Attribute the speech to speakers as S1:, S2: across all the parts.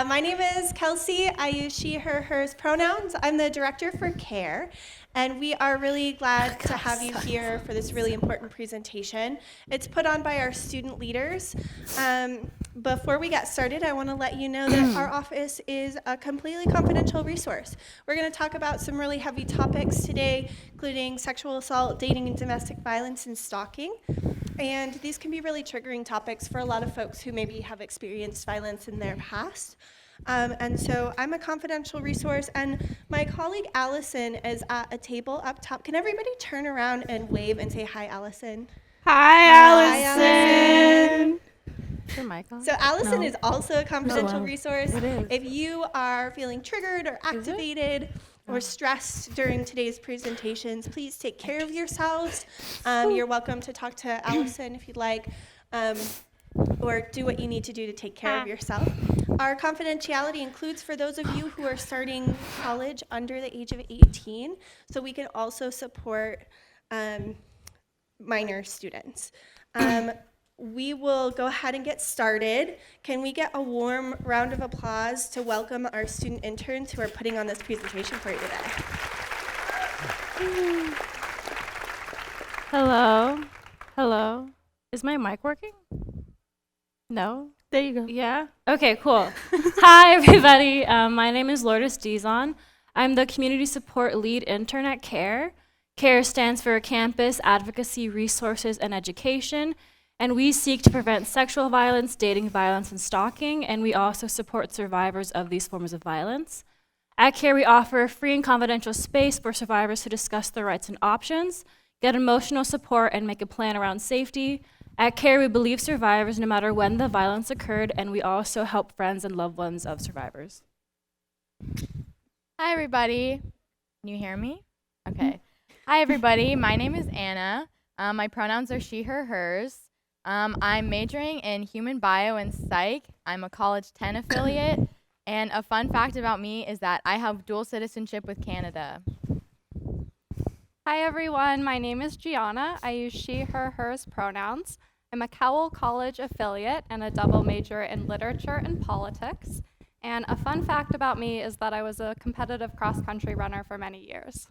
S1: My name is Kelsey. I use she, her, hers pronouns. I'm the director for CARE, and we are really glad to have you here for this really important presentation. It's put on by our student leaders. Before we get started, I want to let you know that our office is a completely confidential resource. We're going to talk about some really heavy topics today, including sexual assault, dating and domestic violence, and stalking. And these can be really triggering topics for a lot of folks who maybe have experienced violence in their past. And so I'm a confidential resource, and my colleague Allison is at a table up top. Can everybody turn around and wave and say hi, Allison?
S2: Hi, Allison.
S3: Is your mic on?
S1: So Allison is also a confidential
S3: wow.
S1: resource.
S3: It is.
S1: If you are feeling triggered or activated or stressed during today's presentations, please take care of yourselves. You're welcome to talk to Allison if you'd like, or do what you need to do to take care of yourself. Our confidentiality includes for those of you who are starting college under the age of 18, so we can also support minor students. We will go ahead and get started. Can we get a warm round of applause to welcome our student interns who are putting on this presentation for you today?
S3: Hello. Is my mic working? No?
S2: There you go.
S3: Yeah? Okay, cool. Hi, everybody. My name is Lourdes Dizon. I'm the Community Support Lead Intern at CARE. CARE stands for Campus Advocacy, Resources, and Education. And we seek to prevent sexual violence, dating violence, and stalking, and we also support survivors of these forms of violence. At CARE, we offer a free and confidential space for survivors to discuss their rights and options, get emotional support, and make a plan around safety. At CARE, we believe survivors no matter when the violence occurred, and we also help friends and loved ones of survivors.
S4: Hi, everybody. Can you hear me? Okay. Hi, everybody. My name is Anna. My pronouns are she, her, hers. I'm majoring in human bio and psych. I'm a College 10 affiliate. And a fun fact about me is that I have dual citizenship with Canada.
S2: Hi, everyone. My name is Gianna. I use she, her, hers pronouns. I'm a Cowell College affiliate and a double major in literature and politics. And a fun fact about me is that I was a competitive cross-country runner for many years.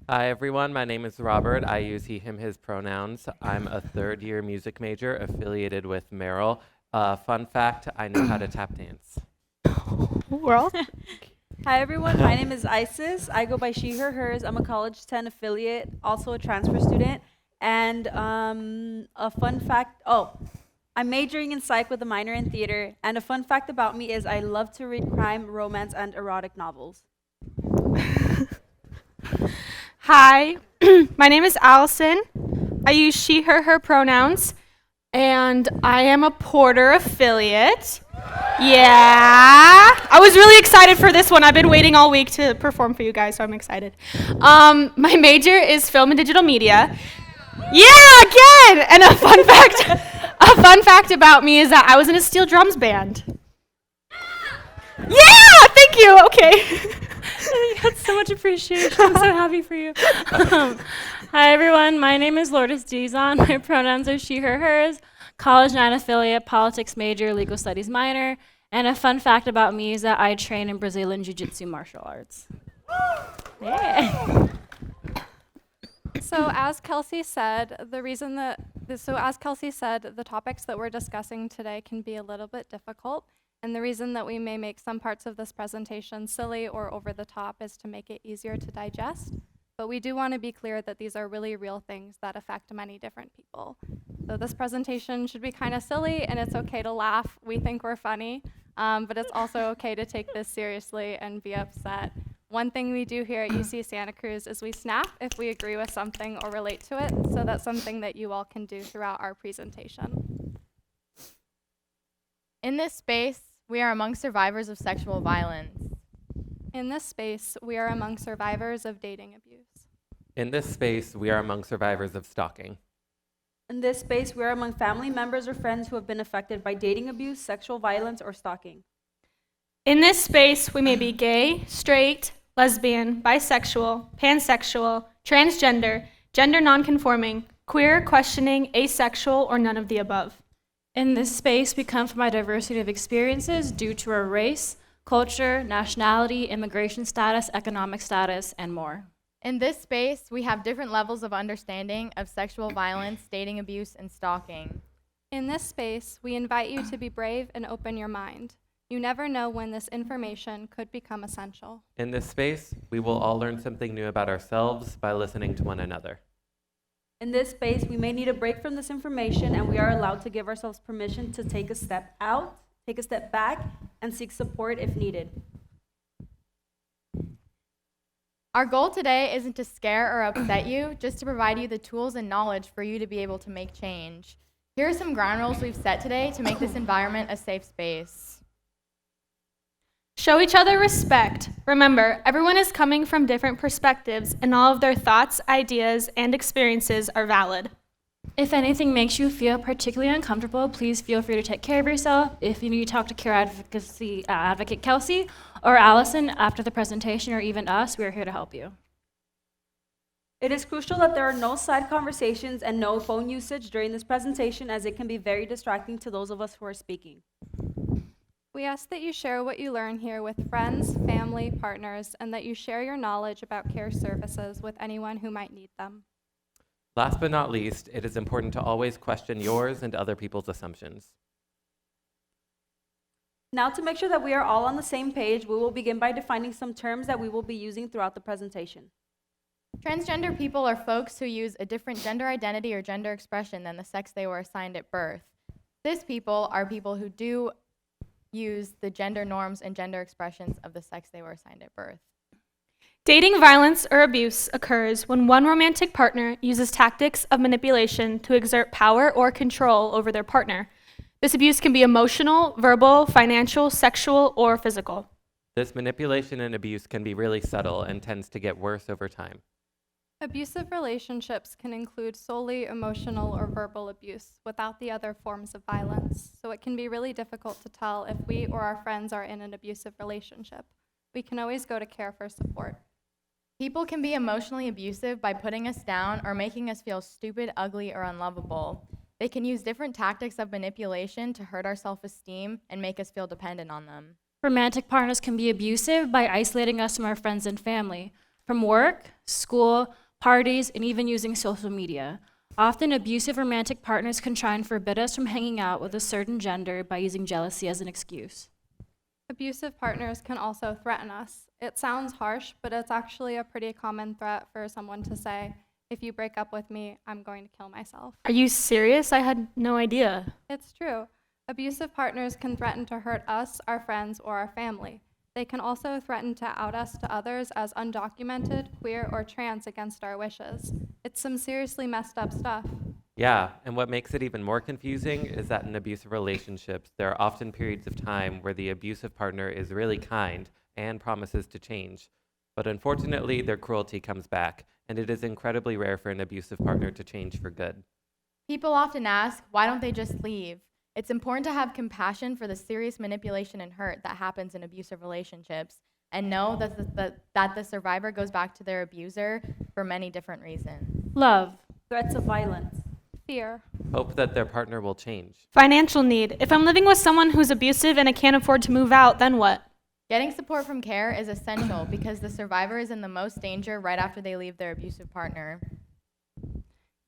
S5: Hi everyone, my name is Robert. I use he, him, his pronouns. I'm a third-year music major affiliated with Merrill. Fun fact, I know how to tap dance.
S2: World?
S6: Hi everyone, my name is Isis. I go by she, her, hers. I'm a College 10 affiliate, also a transfer student. And a fun fact, I'm majoring in psych with a minor in theater. And a fun fact about me is I love to read crime, romance, and erotic novels.
S2: Hi, my name is Allison. I use she, her, her pronouns, and I am a Porter affiliate. Yeah, I was really excited for this one. I've been waiting all week to perform for you guys, so I'm excited. My major is film and digital media. Yeah, again! And a fun fact about me is that I was in a steel drums band. Yeah, thank you, okay.
S3: You got so much appreciation. I'm so happy for you. Hi, everyone. My name is Lourdes Dizon. My pronouns are she, her, hers. College 9 affiliate, politics major, legal studies minor. And a fun fact about me is that I train in Brazilian Jiu-Jitsu martial arts. Yeah.
S2: So as Kelsey said, the topics that we're discussing today can be a little bit difficult. And the reason that we may make some parts of this presentation silly or over the top is to make it easier to digest. But we do want to be clear that these are really real things that affect many different people. So this presentation should be kind of silly, and it's okay to laugh. We think we're funny, but it's also okay to take this seriously and be upset. One thing we do here at UC Santa Cruz is we snap if we agree with something or relate to it. So that's something that you all can do throughout our presentation.
S4: In this space, we are among survivors of sexual violence.
S2: In this space, we are among survivors of dating abuse.
S5: In this space, we are among survivors of stalking.
S6: In this space, we are among family members or friends who have been affected by dating abuse, sexual violence, or stalking.
S2: In this space, we may be gay, straight, lesbian, bisexual, pansexual, transgender, gender nonconforming, queer, questioning, asexual, or none of the above.
S3: In this space, we come from a diversity of experiences due to our race, culture, nationality, immigration status, economic status, and more.
S4: In this space, we have different levels of understanding of sexual violence, dating abuse, and stalking.
S2: In this space, we invite you to be brave and open your mind. You never know when this information could become essential.
S5: In this space, we will all learn something new about ourselves by listening to one another.
S6: In this space, we may need a break from this information, and we are allowed to give ourselves permission to take a step out, take a step back, and seek support if needed.
S4: Our goal today isn't to scare or upset you, just to provide you the tools and knowledge for you to be able to make change. Here are some ground rules we've set today to make this environment a safe space.
S7: Show each other respect. Remember, everyone is coming from different perspectives, and all of their thoughts, ideas, and experiences are valid.
S3: If anything makes you feel particularly uncomfortable, please feel free to take care of yourself. If you need to talk to Care Advocacy Advocate Kelsey or Allison after the presentation, or even us, we are here to help you.
S6: It is crucial that there are no side conversations and no phone usage during this presentation, as it can be very distracting to those of us who are speaking.
S2: We ask that you share what you learn here with friends, family, partners, and that you share your knowledge about care services with anyone who might need them.
S5: Last but not least, it is important to always question yours and other people's assumptions.
S6: Now, to make sure that we are all on the same page, we will begin by defining some terms that we will be using throughout the presentation.
S4: Transgender people are folks who use a different gender identity or gender expression than the sex they were assigned at birth. Cis people are people who do use the gender norms and gender expressions of the sex they were assigned at birth.
S7: Dating violence or abuse occurs when one romantic partner uses tactics of manipulation to exert power or control over their partner. This abuse can be emotional, verbal, financial, sexual, or physical.
S5: This manipulation and abuse can be really subtle and tends to get worse over time.
S2: Abusive relationships can include solely emotional or verbal abuse without the other forms of violence, so it can be really difficult to tell if we or our friends are in an abusive relationship. We can always go to Care for support.
S4: People can be emotionally abusive by putting us down or making us feel stupid, ugly, or unlovable. They can use different tactics of manipulation to hurt our self-esteem and make us feel dependent on them.
S3: Romantic partners can be abusive by isolating us from our friends and family, from work, school, parties, and even using social media. Often, abusive romantic partners can try and forbid us from hanging out with a certain gender by using jealousy as an excuse.
S2: Abusive partners can also threaten us. It sounds harsh, but it's actually a pretty common threat for someone to say, if you break up with me, I'm going to kill myself.
S7: Are you serious? I had no idea.
S2: It's true. Abusive partners can threaten to hurt us, our friends, or our family. They can also threaten to out us to others as undocumented, queer, or trans against our wishes. It's some seriously messed up stuff.
S5: Yeah, and what makes it even more confusing is that in abusive relationships, there are often periods of time where the abusive partner is really kind and promises to change. But unfortunately, their cruelty comes back, and it is incredibly rare for an abusive partner to change for good.
S4: People often ask, why don't they just leave? It's important to have compassion for the serious manipulation and hurt that happens in abusive relationships, and know that the survivor goes back to their abuser for many different reasons.
S3: Love.
S6: Threats of violence.
S2: Fear.
S5: Hope that their partner will change.
S7: Financial need. If I'm living with someone who's abusive and I can't afford to move out, then what?
S4: Getting support from Care is essential because the survivor is in the most danger right after they leave their abusive partner.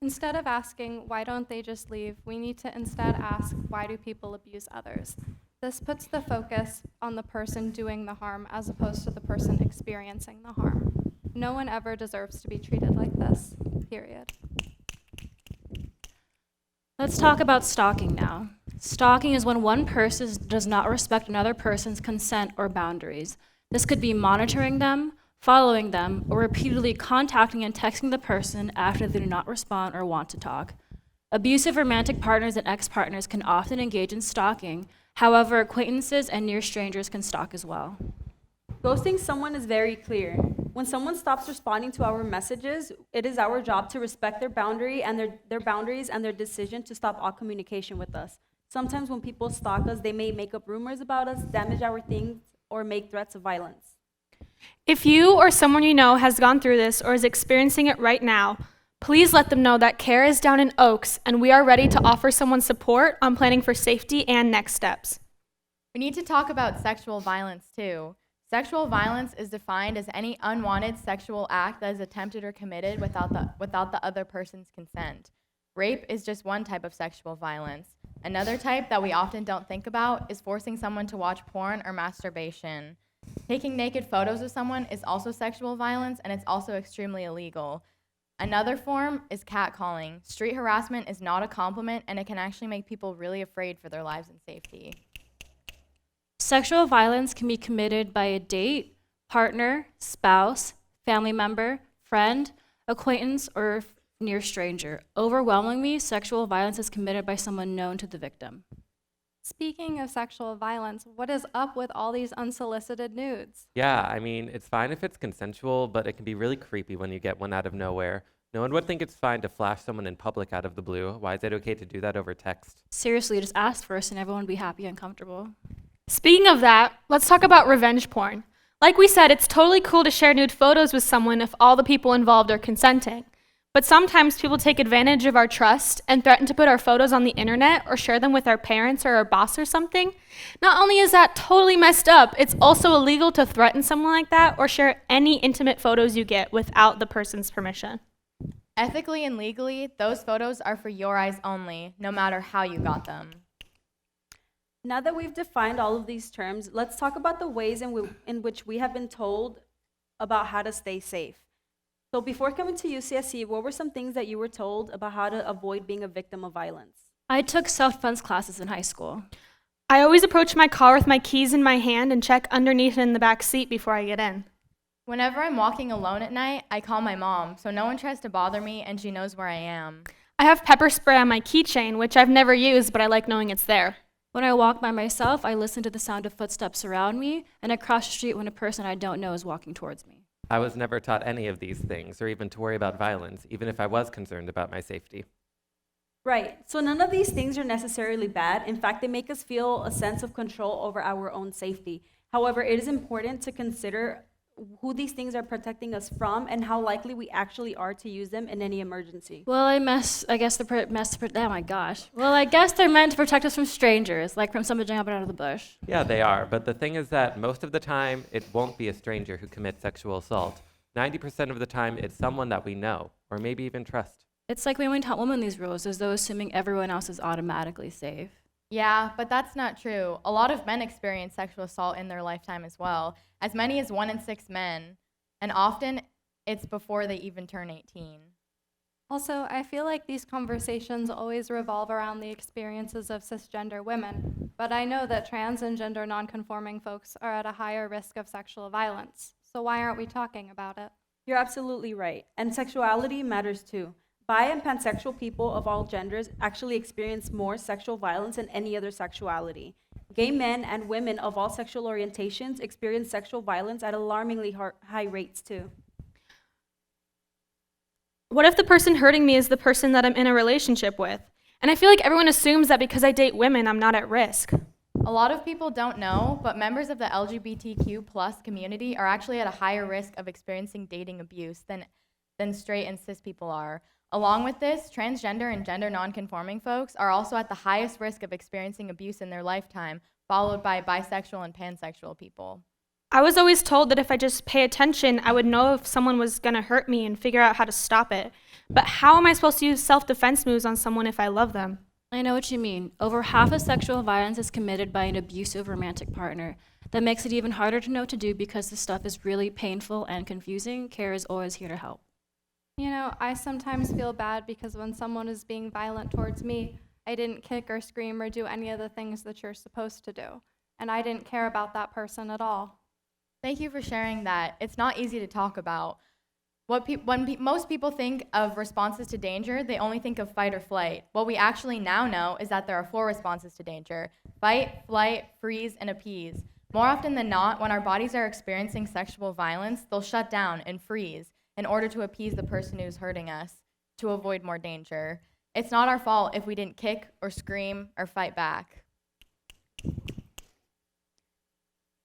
S2: Instead of asking, why don't they just leave, we need to instead ask, why do people abuse others? This puts the focus on the person doing the harm as opposed to the person experiencing the harm. No one ever deserves to be treated like this, period.
S3: Let's talk about stalking now. Stalking is when one person does not respect another person's consent or boundaries. This could be monitoring them, following them, or repeatedly contacting and texting the person after they do not respond or want to talk. Abusive romantic partners and ex-partners can often engage in stalking. However, acquaintances and near strangers can stalk as well.
S6: Ghosting someone is very clear. When someone stops responding to our messages, it is our job to respect their boundary and their boundaries and their decision to stop all communication with us. Sometimes when people stalk us, they may make up rumors about us, damage our things, or make threats of violence.
S7: If you or someone you know has gone through this or is experiencing it right now, please let them know that CARE is down in Oaks and we are ready to offer someone support on planning for safety and next steps.
S4: We need to talk about sexual violence too. Sexual violence is defined as any unwanted sexual act that is attempted or committed without the other person's consent. Rape is just one type of sexual violence. Another type that we often don't think about is forcing someone to watch porn or masturbation. Taking naked photos of someone is also sexual violence, and it's also extremely illegal. Another form is catcalling. Street harassment is not a compliment, and it can actually make people really afraid for their lives and safety.
S3: Sexual violence can be committed by a date, partner, spouse, family member, friend, acquaintance, or near stranger. Overwhelmingly, sexual violence is committed by someone known to the victim.
S2: Speaking of sexual violence, what is up with all these unsolicited nudes?
S5: Yeah, I mean, it's fine if it's consensual, but it can be really creepy when you get one out of nowhere. No one would think it's fine to flash someone in public out of the blue. Why is it okay to do that over text?
S3: Seriously, just ask first and everyone would be happy and comfortable.
S7: Speaking of that, let's talk about revenge porn. Like we said, it's totally cool to share nude photos with someone if all the people involved are consenting. But sometimes people take advantage of our trust and threaten to put our photos on the internet or share them with our parents or our boss or something. Not only is that totally messed up, it's also illegal to threaten someone like that or share any intimate photos you get without the person's permission.
S4: Ethically and legally, those photos are for your eyes only, no matter how you got them.
S6: Now that we've defined all of these terms, let's talk about the ways in which we have been told about how to stay safe. So before coming to UCSC, what were some things that you were told about how to avoid being a victim of violence?
S3: I took self-defense classes in high school.
S7: I always approach my car with my keys in my hand and check underneath in the back seat before I get in.
S4: Whenever I'm walking alone at night, I call my mom, so no one tries to bother me and she knows where I am.
S7: I have pepper spray on my keychain, which I've never used, but I like knowing it's there.
S3: When I walk by myself, I listen to the sound of footsteps around me and across the street when a person I don't know is walking towards me.
S5: I was never taught any of these things or even to worry about violence, even if I was concerned about my safety.
S6: Right, so none of these things are necessarily bad. In fact, they make us feel a sense of control over our own safety. However, it is important to consider who these things are protecting us from and how likely we actually are to use them in any emergency.
S3: Well, I guess oh my gosh. Well, I guess they're meant to protect us from strangers, like from someone jumping out of the bush.
S5: Yeah, they are, but the thing is that most of the time, it won't be a stranger who commits sexual assault. 90% of the time, it's someone that we know, or maybe even trust.
S3: It's like we only taught women these rules as though assuming everyone else is automatically safe.
S4: Yeah, but that's not true. A lot of men experience sexual assault in their lifetime as well, as many as 1 in 6 men, and often it's before they even turn 18.
S2: Also, I feel like these conversations always revolve around the experiences of cisgender women, but I know that trans and gender nonconforming folks are at a higher risk of sexual violence. So why aren't we talking about it?
S6: You're absolutely right, and sexuality matters too. Bi and pansexual people of all genders actually experience more sexual violence than any other sexuality. Gay men and women of all sexual orientations experience sexual violence at alarmingly high rates too.
S7: What if the person hurting me is the person that I'm in a relationship with? And I feel like everyone assumes that because I date women, I'm not at risk.
S4: A lot of people don't know, but members of the LGBTQ+ community are actually at a higher risk of experiencing dating abuse than straight and cis people are. Along with this, transgender and gender nonconforming folks are also at the highest risk of experiencing abuse in their lifetime, followed by bisexual and pansexual people.
S7: I was always told that if I just pay attention, I would know if someone was gonna hurt me and figure out how to stop it. But how am I supposed to use self-defense moves on someone if I love them?
S3: I know what you mean. Over half of sexual violence is committed by an abusive romantic partner. That makes it even harder to know what to do because this stuff is really painful and confusing. CARE is always here to help.
S2: You know, I sometimes feel bad because when someone is being violent towards me, I didn't kick or scream or do any of the things that you're supposed to do. And I didn't care about that person at all.
S4: Thank you for sharing that. It's not easy to talk about. When most people think of responses to danger, they only think of fight or flight. What we actually now know is that there are 4 responses to danger: fight, flight, freeze, and appease. More often than not, when our bodies are experiencing sexual violence, they'll shut down and freeze in order to appease the person who's hurting us, to avoid more danger. It's not our fault if we didn't kick or scream or fight back.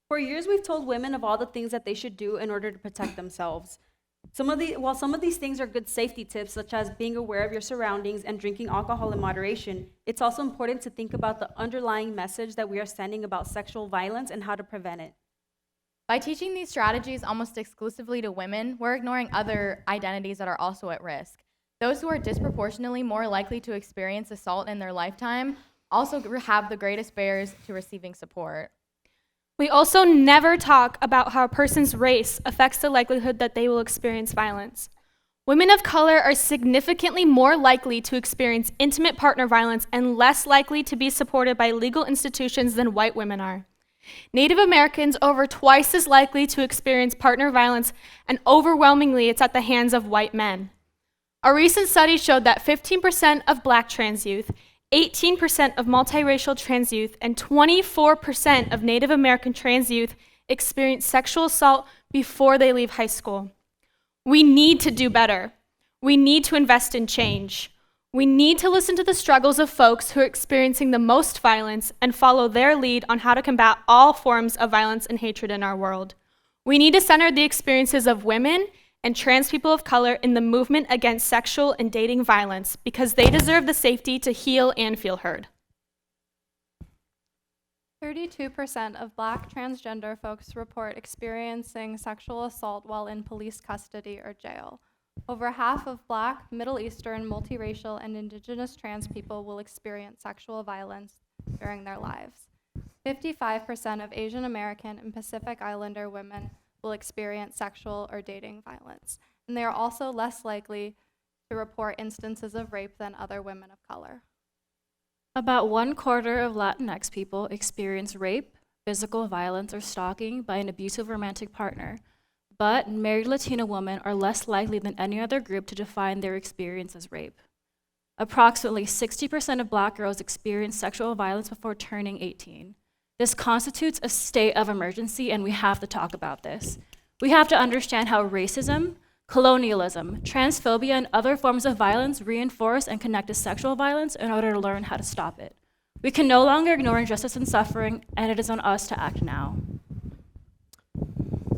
S6: For years, we've told women of all the things that they should do in order to protect themselves. While some of these things are good safety tips, such as being aware of your surroundings and drinking alcohol in moderation, it's also important to think about the underlying message that we are sending about sexual violence and how to prevent it.
S4: By teaching these strategies almost exclusively to women, we're ignoring other identities that are also at risk. Those who are disproportionately more likely to experience assault in their lifetime also have the greatest barriers to receiving support.
S7: We also never talk about how a person's race affects the likelihood that they will experience violence. Women of color are significantly more likely to experience intimate partner violence and less likely to be supported by legal institutions than white women are. Native Americans are over twice as likely to experience partner violence, and overwhelmingly it's at the hands of white men. A recent study showed that 15% of Black trans youth, 18% of multiracial trans youth, and 24% of Native American trans youth experience sexual assault before they leave high school. We need to do better. We need to invest in change. We need to listen to the struggles of folks who are experiencing the most violence and follow their lead on how to combat all forms of violence and hatred in our world. We need to center the experiences of women and trans people of color in the movement against sexual and dating violence because they deserve the safety to heal and feel heard.
S2: 32% of Black transgender folks report experiencing sexual assault while in police custody or jail. Over half of Black, Middle Eastern, multiracial, and Indigenous trans people will experience sexual violence during their lives. 55% of Asian American and Pacific Islander women will experience sexual or dating violence, and they are also less likely to report instances of rape than other women of color.
S3: About 1/4 of Latinx people experience rape, physical violence, or stalking by an abusive romantic partner, but married Latina women are less likely than any other group to define their experience as rape. Approximately 60% of Black girls experience sexual violence before turning 18. This constitutes a state of emergency, and we have to talk about this. We have to understand how racism, colonialism, transphobia, and other forms of violence reinforce and connect to sexual violence in order to learn how to stop it. We can no longer ignore injustice and suffering, and it is on us to act now.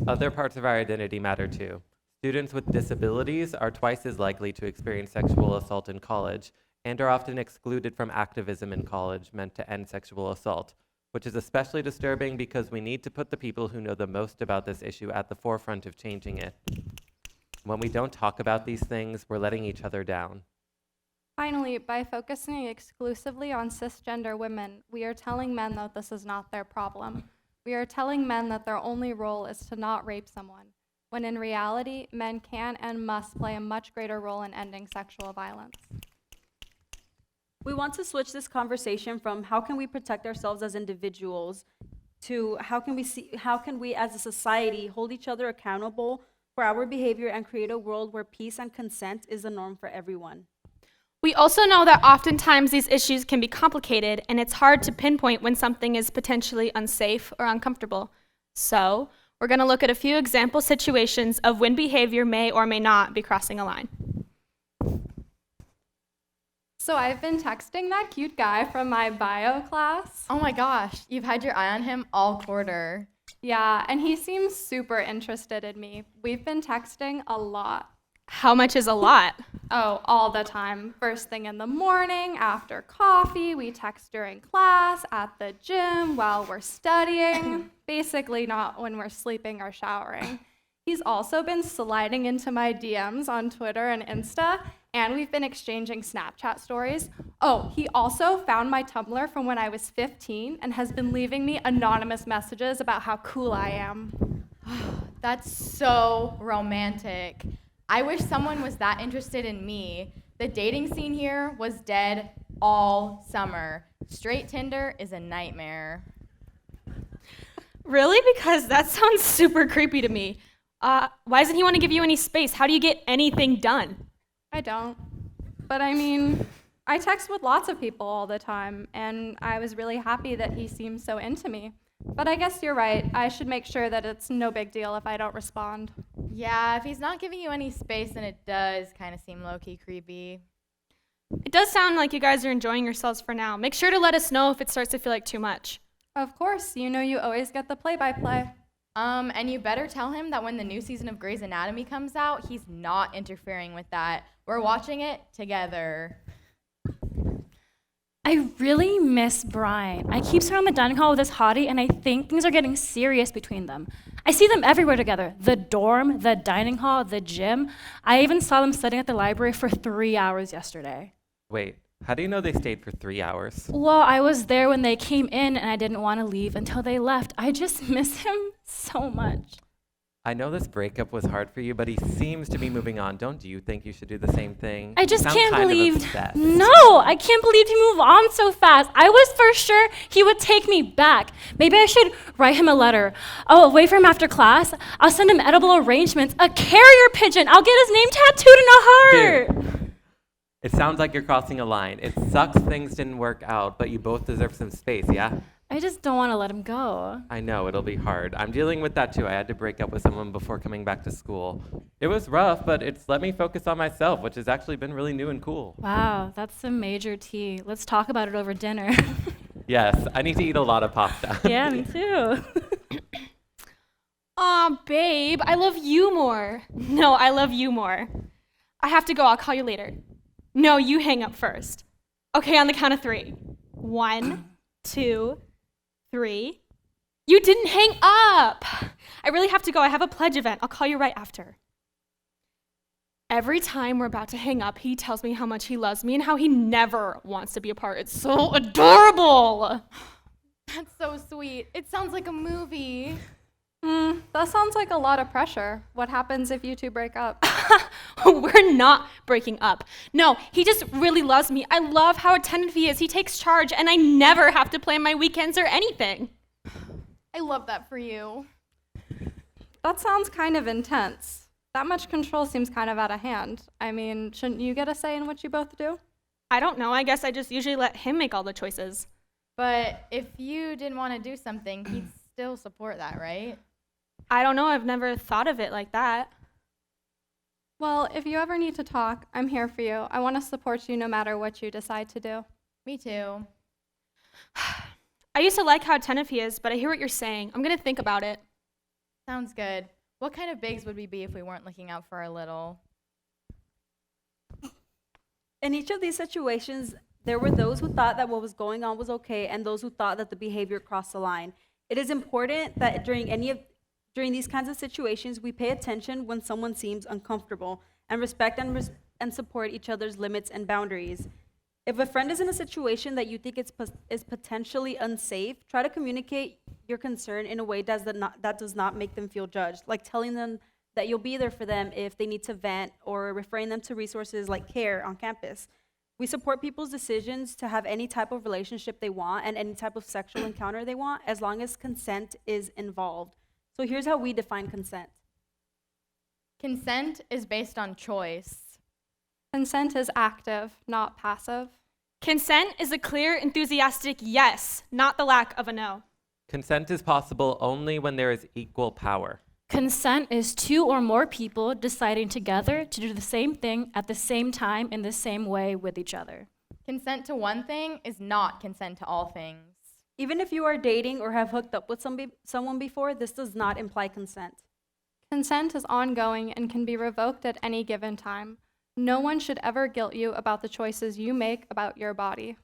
S5: Other parts of our identity matter too. Students with disabilities are twice as likely to experience sexual assault in college and are often excluded from activism in college meant to end sexual assault, which is especially disturbing because we need to put the people who know the most about this issue at the forefront of changing it. When we don't talk about these things, we're letting each other down.
S2: Finally, by focusing exclusively on cisgender women, we are telling men that this is not their problem. We are telling men that their only role is to not rape someone, when in reality, men can and must play a much greater role in ending sexual violence.
S6: We want to switch this conversation from how can we protect ourselves as individuals to how can we as a society hold each other accountable for our behavior and create a world where peace and consent is the norm for everyone.
S7: We also know that oftentimes these issues can be complicated, and it's hard to pinpoint when something is potentially unsafe or uncomfortable. So, we're going to look at a few example situations of when behavior may or may not be crossing a line.
S2: So I've been texting that cute guy from my bio class.
S4: Oh my gosh, you've had your eye on him all quarter.
S2: Yeah, and he seems super interested in me. We've been texting a lot.
S7: How much is a lot?
S2: Oh, all the time. First thing in the morning, after coffee, we text during class, at the gym, while we're studying. Basically not when we're sleeping or showering. He's also been sliding into my DMs on Twitter and Insta, and we've been exchanging Snapchat stories. Oh, he also found my Tumblr from when I was 15 and has been leaving me anonymous messages about how cool I am.
S4: That's so romantic. I wish someone was that interested in me. The dating scene here was dead all summer. Straight Tinder is a nightmare.
S7: Really? Because that sounds super creepy to me. Why doesn't he want to give you any space? How do you get anything done?
S2: I don't. But I mean, I text with lots of people all the time, and I was really happy that he seemed so into me. But I guess you're right. I should make sure that it's no big deal if I don't respond.
S4: Yeah, if he's not giving you any space, then it does kind of seem low-key creepy.
S7: It does sound like you guys are enjoying yourselves for now. Make sure to let us know if it starts to feel like too much.
S2: Of course, you know you always get the play-by-play.
S4: And you better tell him that when the new season of Grey's Anatomy comes out, he's not interfering with that. We're watching it together.
S3: I really miss Brian. I keep sitting on the dining hall with this hottie, and I think things are getting serious between them. I see them everywhere together. The dorm, the dining hall, the gym. I even saw them studying at the library for 3 hours yesterday.
S5: Wait, how do you know they stayed for 3 hours?
S3: Well, I was there when they came in, and I didn't want to leave until they left. I just miss him so much.
S5: I know this breakup was hard for you, but he seems to be moving on. Don't you think you should do the same thing?
S3: I just
S5: Sound
S3: can't
S5: kind of
S3: believe.
S5: obsessed.
S3: No, I can't believe he moved on so fast. I was for sure he would take me back. Maybe I should write him a letter. Oh, wait for him after class. I'll send him edible arrangements, a carrier pigeon. I'll get his name tattooed in a heart.
S5: Dude, it sounds like you're crossing a line. It sucks things didn't work out, but you both deserve some space, yeah?
S3: I just don't want to let him go.
S5: I know, it'll be hard. I'm dealing with that too. I had to break up with someone before coming back to school. It was rough, but it's let me focus on myself, which has actually been really new and cool.
S3: Wow, that's some major tea. Let's talk about it over dinner.
S5: Yes, I need to eat a lot of pasta.
S3: Yeah, me too.
S7: Aw, babe, I love you more. No, I love you more. I have to go. I'll call you later. No, you hang up first. Okay, on the count of 3. 1, 2, 3. You didn't hang up. I really have to go. I have a pledge event. I'll call you right after. Every time we're about to hang up, he tells me how much he loves me and how he never wants to be apart. It's so adorable.
S4: That's so sweet. It sounds like a movie.
S2: That sounds like a lot of pressure. What happens if you two break up?
S7: We're not breaking up. No, he just really loves me. I love how attentive he is. He takes charge, and I never have to plan my weekends or anything.
S4: I love that for you.
S2: That sounds kind of intense. That much control seems kind of out of hand. I mean, shouldn't you get a say in what you both do?
S7: I don't know. I guess I just usually let him make all the choices.
S4: But if you didn't want to do something, he'd still support that, right?
S7: I don't know. I've never thought of it like that.
S2: Well, if you ever need to talk, I'm here for you. I want to support you no matter what you decide to do.
S4: Me too.
S7: I used to like how attentive he is, but I hear what you're saying. I'm going to think about it.
S4: Sounds good. What kind of bigs would we be if we weren't looking out for our little?
S6: In each of these situations, there were those who thought that what was going on was okay and those who thought that the behavior crossed the line. It is important that during these kinds of situations, we pay attention when someone seems uncomfortable and respect and support each other's limits and boundaries. If a friend is in a situation that you think is potentially unsafe, try to communicate your concern in a way that does not make them feel judged, like telling them that you'll be there for them if they need to vent or referring them to resources like CARE on campus. We support people's decisions to have any type of relationship they want and any type of sexual encounter they want, as long as consent is involved. So here's how we define consent.
S4: Consent is based on choice.
S2: Consent is active, not passive.
S7: Consent is a clear, enthusiastic yes, not the lack of a no.
S5: Consent is possible only when there is equal power.
S3: Consent is 2 or more people deciding together to do the same thing at the same time in the same way with each other.
S4: Consent to one thing is not consent to all things.
S6: Even if you are dating or have hooked up with someone before, this does not imply consent.
S2: Consent is ongoing and can be revoked at any given time. No one should ever guilt you about the choices you make about your body.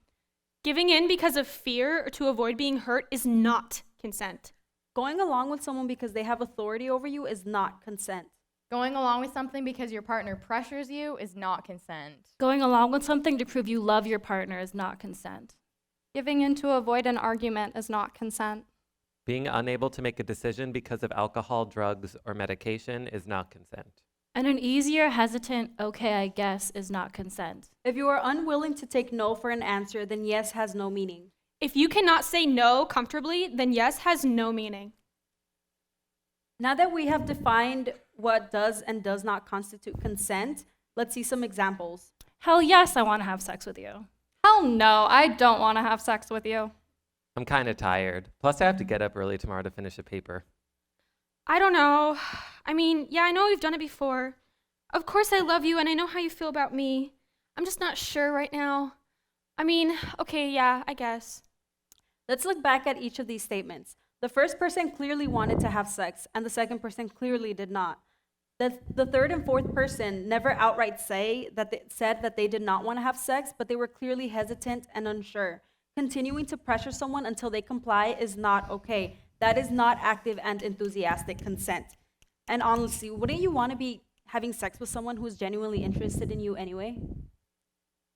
S7: Giving in because of fear or to avoid being hurt is not consent.
S6: Going along with someone because they have authority over you is not consent.
S4: Going along with something because your partner pressures you is not consent.
S3: Going along with something to prove you love your partner is not consent.
S2: Giving in to avoid an argument is not consent.
S5: Being unable to make a decision because of alcohol, drugs, or medication is not consent.
S3: And an easier, hesitant, okay, I guess, is not consent.
S6: If you are unwilling to take no for an answer, then yes has no meaning.
S7: If you cannot say no comfortably, then yes has no meaning.
S6: Now that we have defined what does and does not constitute consent, let's see some examples.
S3: Hell yes, I want to have sex with you.
S2: Hell no, I don't want to have sex with you.
S5: I'm kind of tired. Plus, I have to get up early tomorrow to finish a paper.
S7: I don't know. I mean, yeah, I know we've done it before. Of course I love you and I know how you feel about me. I'm just not sure right now. I mean, okay, yeah, I guess.
S6: Let's look back at each of these statements. The first person clearly wanted to have sex, and the second person clearly did not. The third and fourth person never outright said that they did not want to have sex, but they were clearly hesitant and unsure. Continuing to pressure someone until they comply is not okay. That is not active and enthusiastic consent. And honestly, wouldn't you want to be having sex with someone who's genuinely interested in you anyway?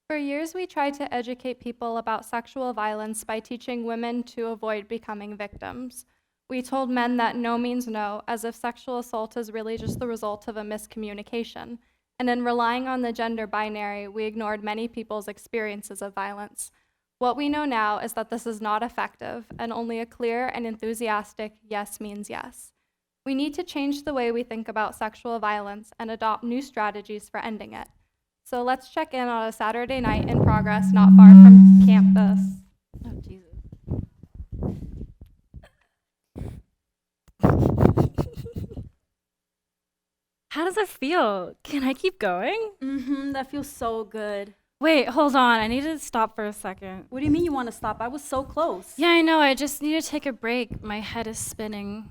S2: For years, we tried to educate people about sexual violence by teaching women to avoid becoming victims. We told men that no means no, as if sexual assault is really just the result of a miscommunication. And in relying on the gender binary, we ignored many people's experiences of violence. What we know now is that this is not effective, and only a clear and enthusiastic yes means yes. We need to change the way we think about sexual violence and adopt new strategies for ending it. So let's check in on a Saturday night in progress not far from campus. Oh, Jesus.
S3: How does it feel? Can I keep going?
S6: That feels so good.
S3: Wait, hold on. I need to stop for a second.
S6: What do you mean you want to stop? I was so close.
S3: Yeah, I know. I just need to take a break. My head is spinning.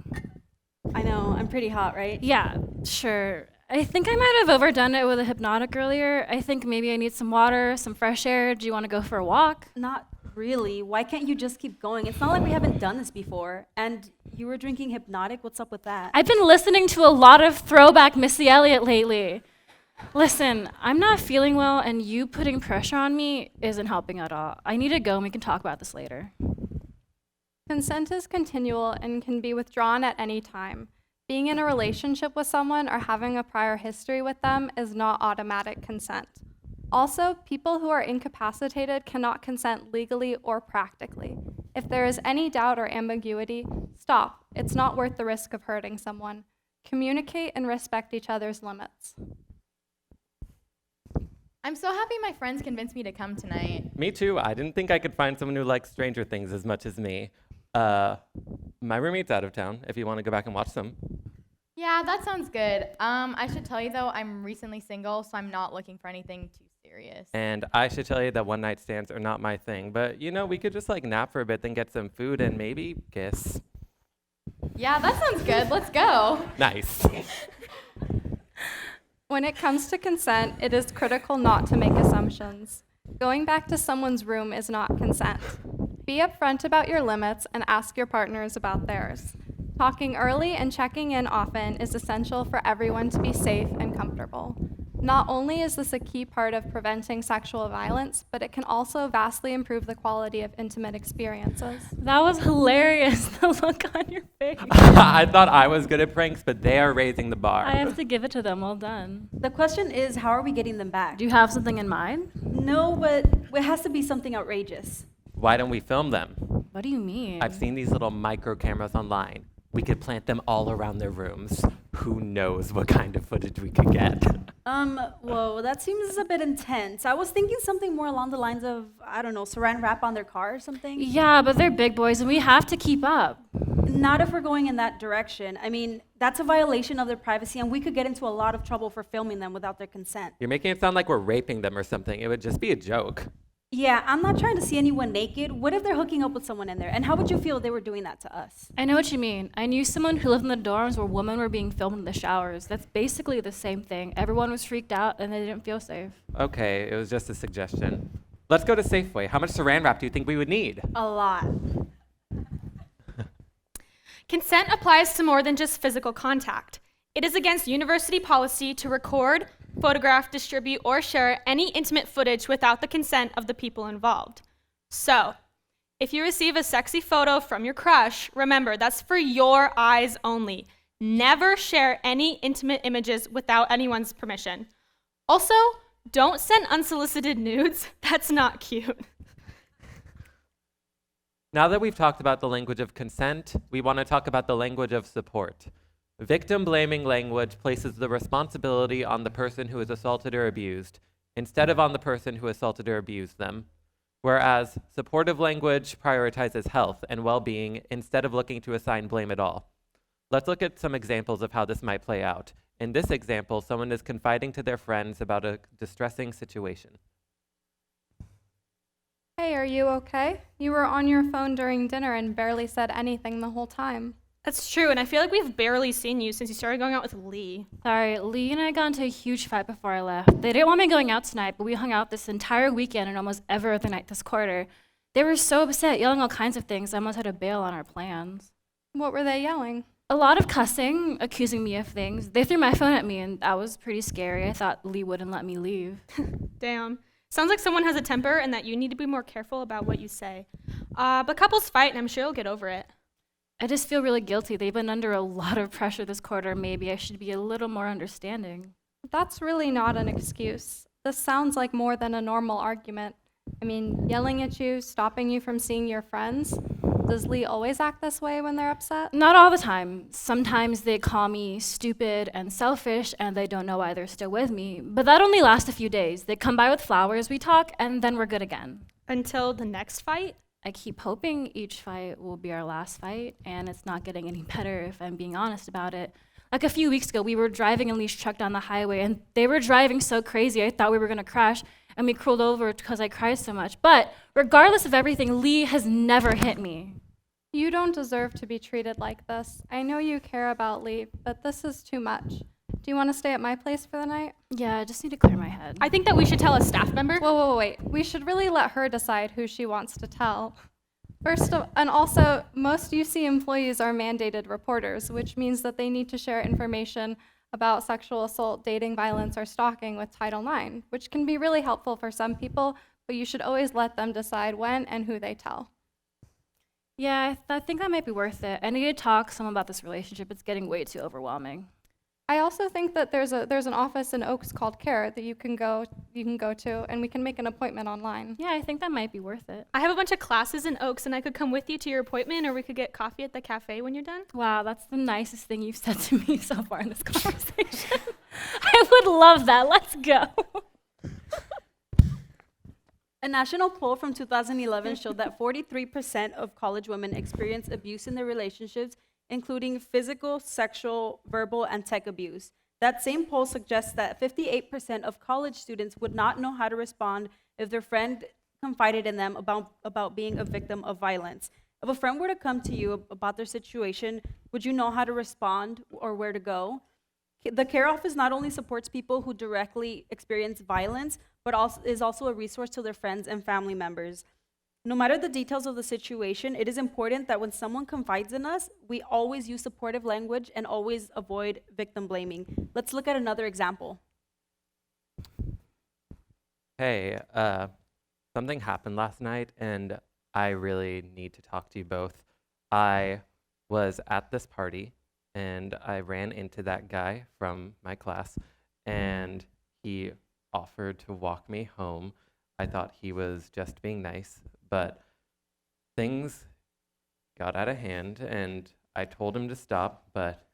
S6: I know, I'm pretty hot, right?
S3: Yeah, sure. I think I might have overdone it with a hypnotic earlier. I think maybe I need some water, some fresh air. Do you want to go for a walk?
S6: Not really. Why can't you just keep going? It's not like we haven't done this before. And you were drinking hypnotic? What's up with that?
S3: I've been listening to a lot of throwback Missy Elliott lately. Listen, I'm not feeling well, and you putting pressure on me isn't helping at all. I need to go, and we can talk about this later.
S2: Consent is continual and can be withdrawn at any time. Being in a relationship with someone or having a prior history with them is not automatic consent. Also, people who are incapacitated cannot consent legally or practically. If there is any doubt or ambiguity, stop. It's not worth the risk of hurting someone. Communicate and respect each other's limits.
S4: I'm so happy my friends convinced me to come tonight.
S5: Me too. I didn't think I could find someone who likes Stranger Things as much as me. My roommate's out of town, if you want to go back and watch them.
S4: Yeah, that sounds good. I should tell you though, I'm recently single, so I'm not looking for anything too serious.
S5: And I should tell you that one night stands are not my thing, but you know, we could just like nap for a bit, then get some food and maybe kiss.
S4: Yeah, that sounds good. Let's go.
S5: Nice.
S2: When it comes to consent, it is critical not to make assumptions. Going back to someone's room is not consent. Be upfront about your limits and ask your partners about theirs. Talking early and checking in often is essential for everyone to be safe and comfortable. Not only is this a key part of preventing sexual violence, but it can also vastly improve the quality of intimate experiences.
S3: That was hilarious, the look on your face.
S5: I thought I was good at pranks, but they are raising the bar.
S3: I have to give it to them. Well done.
S6: The question is, how are we getting them back?
S3: Do you have something in mind?
S6: No, but it has to be something outrageous.
S5: Why don't we film them?
S3: What do you mean?
S5: I've seen these little micro cameras online. We could plant them all around their rooms. Who knows what kind of footage we could get?
S6: Whoa, that seems a bit intense. I was thinking something more along the lines of, I don't know, saran wrap on their car or something.
S3: Yeah, but they're big boys, and we have to keep up.
S6: Not if we're going in that direction. I mean, that's a violation of their privacy, and we could get into a lot of trouble for filming them without their consent.
S5: You're making it sound like we're raping them or something. It would just be a joke.
S6: Yeah, I'm not trying to see anyone naked. What if they're hooking up with someone in there? And how would you feel if they were doing that to us?
S3: I know what you mean. I knew someone who lived in the dorms where women were being filmed in the showers. That's basically the same thing. Everyone was freaked out, and they didn't feel safe.
S5: Okay, it was just a suggestion. Let's go to Safeway. How much saran wrap do you think we would need?
S6: A lot.
S7: Consent applies to more than just physical contact. It is against university policy to record, photograph, distribute, or share any intimate footage without the consent of the people involved. So, if you receive a sexy photo from your crush, remember that's for your eyes only. Never share any intimate images without anyone's permission. Also, don't send unsolicited nudes. That's not cute.
S5: Now that we've talked about the language of consent, we want to talk about the language of support. Victim-blaming language places the responsibility on the person who is assaulted or abused, instead of on the person who assaulted or abused them. Whereas supportive language prioritizes health and well-being instead of looking to assign blame at all. Let's look at some examples of how this might play out. In this example, someone is confiding to their friends about a distressing situation.
S2: Hey, are you okay? You were on your phone during dinner and barely said anything the whole time.
S7: That's true, and I feel like we've barely seen you since you started going out with Lee.
S3: Sorry, Lee and I got into a huge fight before I left. They didn't want me going out tonight, but we hung out this entire weekend and almost every other night this quarter. They were so upset, yelling all kinds of things. I almost had to bail on our plans.
S2: What were they yelling?
S3: A lot of cussing, accusing me of things. They threw my phone at me, and that was pretty scary. I thought Lee wouldn't let me leave.
S7: Damn. Sounds like someone has a temper and that you need to be more careful about what you say. But couples fight, and I'm sure you'll get over it.
S3: I just feel really guilty. They've been under a lot of pressure this quarter. Maybe I should be a little more understanding.
S2: That's really not an excuse. This sounds like more than a normal argument. I mean, yelling at you, stopping you from seeing your friends. Does Lee always act this way when they're upset?
S3: Not all the time. Sometimes they call me stupid and selfish, and they don't know why they're still with me. But that only lasts a few days. They come by with flowers, we talk, and then we're good again.
S7: Until the next fight?
S3: I keep hoping each fight will be our last fight, and it's not getting any better if I'm being honest about it. Like a few weeks ago, we were driving in Lee's truck down the highway, and they were driving so crazy, I thought we were gonna crash, and we crawled over because I cried so much. But regardless of everything, Lee has never hit me.
S2: You don't deserve to be treated like this. I know you care about Lee, but this is too much. Do you want to stay at my place for the night?
S3: Yeah, I just need to clear my head.
S7: I think that we should tell a staff member.
S2: Whoa, wait. We should really let her decide who she wants to tell. And also, most UC employees are mandated reporters, which means that they need to share information about sexual assault, dating violence, or stalking with Title IX, which can be really helpful for some people, but you should always let them decide when and who they tell.
S3: Yeah, I think that might be worth it. I need to talk some about this relationship. It's getting way too overwhelming.
S2: I also think that there's an office in Oaks called CARE that you can go to, and we can make an appointment online.
S3: Yeah, I think that might be worth it.
S7: I have a bunch of classes in Oaks, and I could come with you to your appointment, or we could get coffee at the cafe when you're done.
S3: Wow, that's the nicest thing you've said to me so far in this conversation. I would love that. Let's go.
S6: A national poll from 2011 showed that 43% of college women experience abuse in their relationships, including physical, sexual, verbal, and tech abuse. That same poll suggests that 58% of college students would not know how to respond if their friend confided in them about being a victim of violence. If a friend were to come to you about their situation, would you know how to respond or where to go? The CARE office not only supports people who directly experience violence, but is also a resource to their friends and family members. No matter the details of the situation, it is important that when someone confides in us, we always use supportive language and always avoid victim blaming. Let's look at another example.
S5: Hey, something happened last night, and I really need to talk to you both. I was at this party, and I ran into that guy from my class, and he offered to walk me home. I thought he was just being nice, but things got out of hand, and I told him to stop, but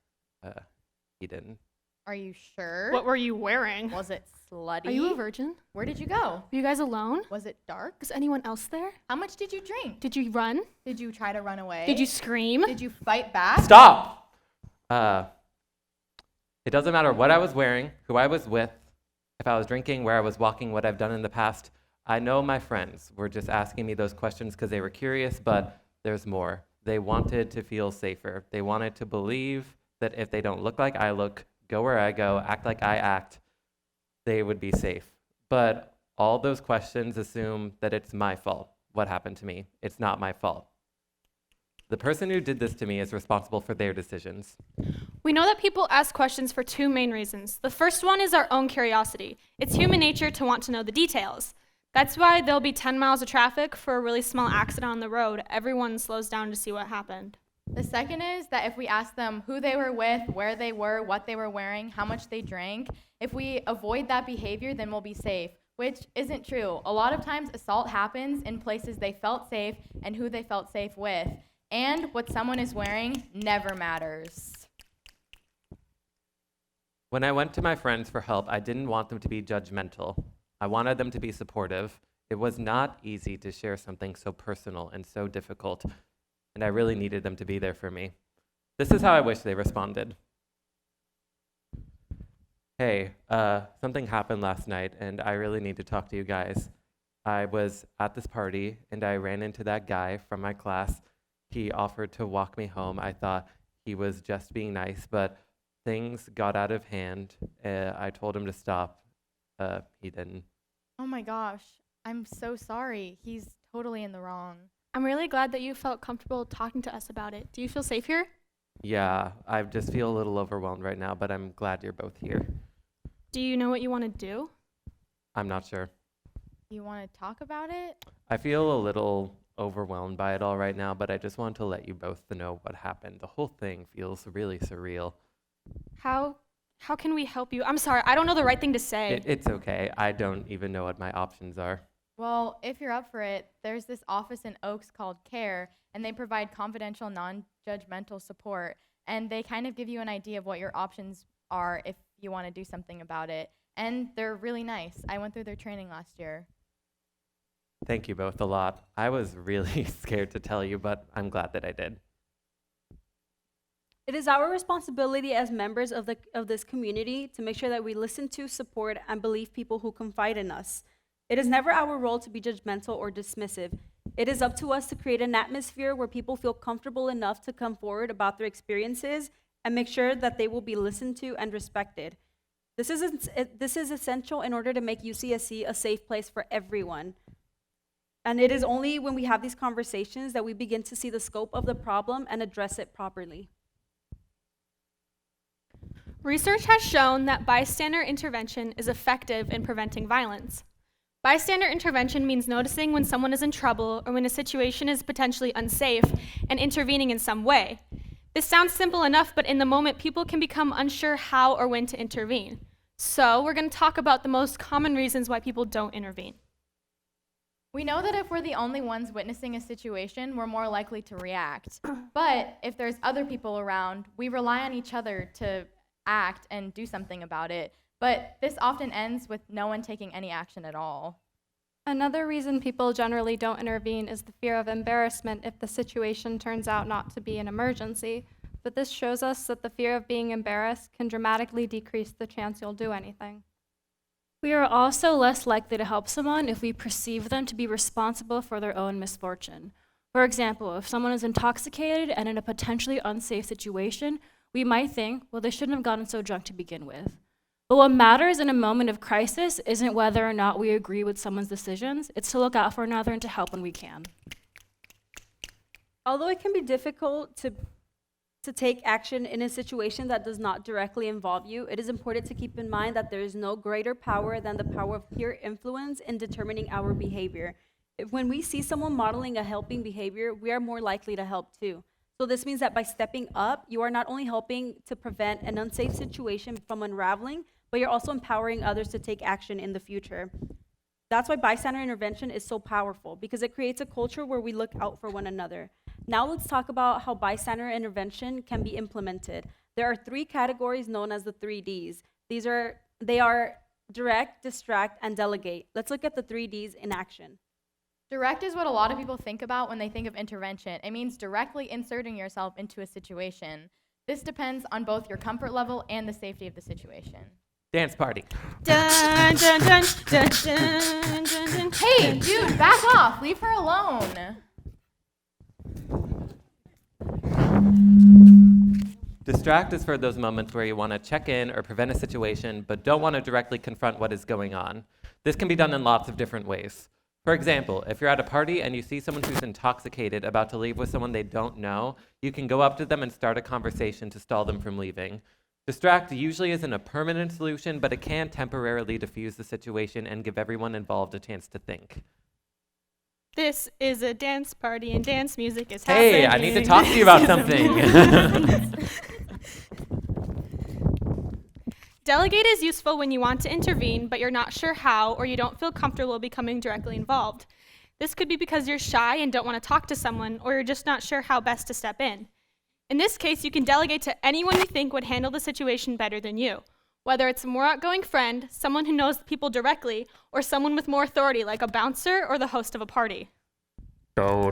S5: he didn't.
S4: Are you sure?
S7: What were you wearing?
S4: Was it slutty?
S7: Are you a virgin?
S4: Where did you go?
S7: Were you guys alone?
S4: Was it dark?
S7: Was anyone else there?
S4: How much did you drink?
S7: Did you run?
S4: Did you try to run away?
S7: Did you scream?
S4: Did you fight back?
S5: Stop! It doesn't matter what I was wearing, who I was with, if I was drinking, where I was walking, what I've done in the past. I know my friends were just asking me those questions because they were curious, but there's more. They wanted to feel safer. They wanted to believe that if they don't look like I look, go where I go, act like I act, they would be safe. But all those questions assume that it's my fault, what happened to me. It's not my fault. The person who did this to me is responsible for their decisions.
S7: We know that people ask questions for two main reasons. The first one is our own curiosity. It's human nature to want to know the details. That's why there'll be 10 miles of traffic for a really small accident on the road. Everyone slows down to see what happened.
S4: The second is that if we ask them who they were with, where they were, what they were wearing, how much they drank, if we avoid that behavior, then we'll be safe, which isn't true. A lot of times assault happens in places they felt safe and who they felt safe with. And what someone is wearing never matters.
S5: When I went to my friends for help, I didn't want them to be judgmental. I wanted them to be supportive. It was not easy to share something so personal and so difficult, and I really needed them to be there for me. This is how I wish they responded. Hey, something happened last night, and I really need to talk to you guys. I was at this party and I ran into that guy from my class. He offered to walk me home. I thought he was just being nice, but things got out of hand. I told him to stop. He didn't.
S4: Oh my gosh. I'm so sorry. He's totally in the wrong.
S7: I'm really glad that you felt comfortable talking to us about it. Do you feel safe here?
S5: Yeah, I just feel a little overwhelmed right now, but I'm glad you're both here.
S7: Do you know what you want to do?
S5: I'm not sure.
S4: You want to talk about it?
S5: I feel a little overwhelmed by it all right now, but I just want to let you both know what happened. The whole thing feels really surreal.
S7: How can we help you? I'm sorry, I don't know the right thing to say.
S5: It's okay. I don't even know what my options are.
S4: Well, if you're up for it, there's this office in Oaks called CARE, and they provide confidential, non-judgmental support, and they kind of give you an idea of what your options are if you want to do something about it. And they're really nice. I went through their training last year.
S5: Thank you both a lot. I was really scared to tell you, but I'm glad that I did.
S6: It is our responsibility as members of this community to make sure that we listen to, support, and believe people who confide in us. It is never our role to be judgmental or dismissive. It is up to us to create an atmosphere where people feel comfortable enough to come forward about their experiences and make sure that they will be listened to and respected. This is essential in order to make UCSC a safe place for everyone. And it is only when we have these conversations that we begin to see the scope of the problem and address it properly.
S7: Research has shown that bystander intervention is effective in preventing violence. Bystander intervention means noticing when someone is in trouble or when a situation is potentially unsafe and intervening in some way. This sounds simple enough, but in the moment, people can become unsure how or when to intervene. So we're going to talk about the most common reasons why people don't intervene.
S4: We know that if we're the only ones witnessing a situation, we're more likely to react. But if there's other people around, we rely on each other to act and do something about it. But this often ends with no one taking any action at all.
S2: Another reason people generally don't intervene is the fear of embarrassment if the situation turns out not to be an emergency. But this shows us that the fear of being embarrassed can dramatically decrease the chance you'll do anything.
S3: We are also less likely to help someone if we perceive them to be responsible for their own misfortune. For example, if someone is intoxicated and in a potentially unsafe situation, we might think, well, they shouldn't have gotten so drunk to begin with. But what matters in a moment of crisis isn't whether or not we agree with someone's decisions, it's to look out for another and to help when we can.
S6: Although it can be difficult to take action in a situation that does not directly involve you, it is important to keep in mind that there is no greater power than the power of peer influence in determining our behavior. When we see someone modeling a helping behavior, we are more likely to help too. So this means that by stepping up, you are not only helping to prevent an unsafe situation from unraveling, but you're also empowering others to take action in the future. That's why bystander intervention is so powerful, because it creates a culture where we look out for one another. Now let's talk about how bystander intervention can be implemented. There are 3 categories known as the 3 Ds. They are direct, distract, and delegate. Let's look at the 3 Ds in action.
S4: Direct is what a lot of people think about when they think of intervention. It means directly inserting yourself into a situation. This depends on both your comfort level and the safety of the situation.
S5: Dance party.
S7: Dun, dun, dun, dun, dun, dun, dun.
S4: Hey, dude, back off. Leave her alone.
S5: Distract is for those moments where you want to check in or prevent a situation, but don't want to directly confront what is going on. This can be done in lots of different ways. For example, if you're at a party and you see someone who's intoxicated about to leave with someone they don't know, you can go up to them and start a conversation to stall them from leaving. Distract usually isn't a permanent solution, but it can temporarily diffuse the situation and give everyone involved a chance to think.
S7: This is a dance party and dance music is happening.
S5: Hey, I need to talk to you about something.
S7: Delegate is useful when you want to intervene, but you're not sure how, or you don't feel comfortable becoming directly involved. This could be because you're shy and don't want to talk to someone, or you're just not sure how best to step in. In this case, you can delegate to anyone you think would handle the situation better than you, whether it's a more outgoing friend, someone who knows people directly, or someone with more authority like a bouncer or the host of a party. Oh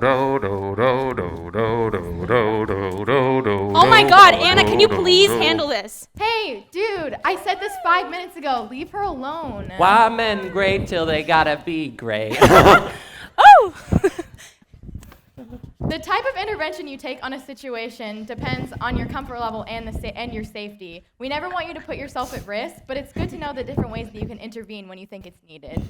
S7: my God, Anna, can you please handle this?
S4: Hey, dude, I said this 5 minutes ago. Leave her alone.
S5: Why men gray till they gotta be gray?
S7: Oh!
S4: The type of intervention you take on a situation depends on your comfort level and and your safety. We never want you to put yourself at risk, but it's good to know the different ways that you can intervene when you think it's needed.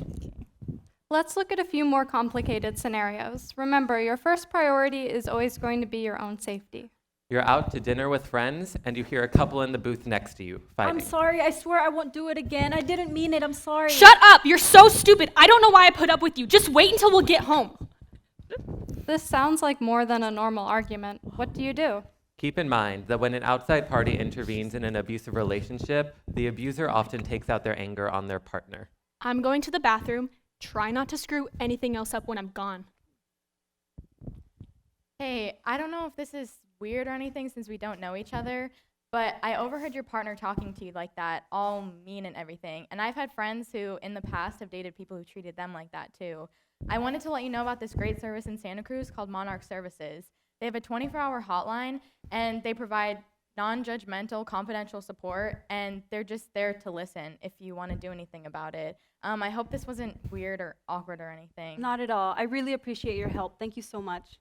S2: Let's look at a few more complicated scenarios. Remember, your first priority is always going to be your own safety.
S5: You're out to dinner with friends, and you hear a couple in the booth next to you fighting.
S6: I'm sorry. I swear I won't do it again. I didn't mean it. I'm sorry.
S7: Shut up! You're so stupid. I don't know why I put up with you. Just wait until we'll get home.
S2: This sounds like more than a normal argument. What do you do?
S5: Keep in mind that when an outside party intervenes in an abusive relationship, the abuser often takes out their anger on their partner.
S7: I'm going to the bathroom. Try not to screw anything else up when I'm gone.
S4: Hey, I don't know if this is weird or anything since we don't know each other, but I overheard your partner talking to you like that, all mean and everything. And I've had friends who in the past have dated people who treated them like that too. I wanted to let you know about this great service in Santa Cruz called Monarch Services. They have a 24-hour hotline, and they provide non-judgmental, confidential support, and they're just there to listen if you want to do anything about it. I hope this wasn't weird or awkward or anything.
S6: Not at all. I really appreciate your help. Thank you so much.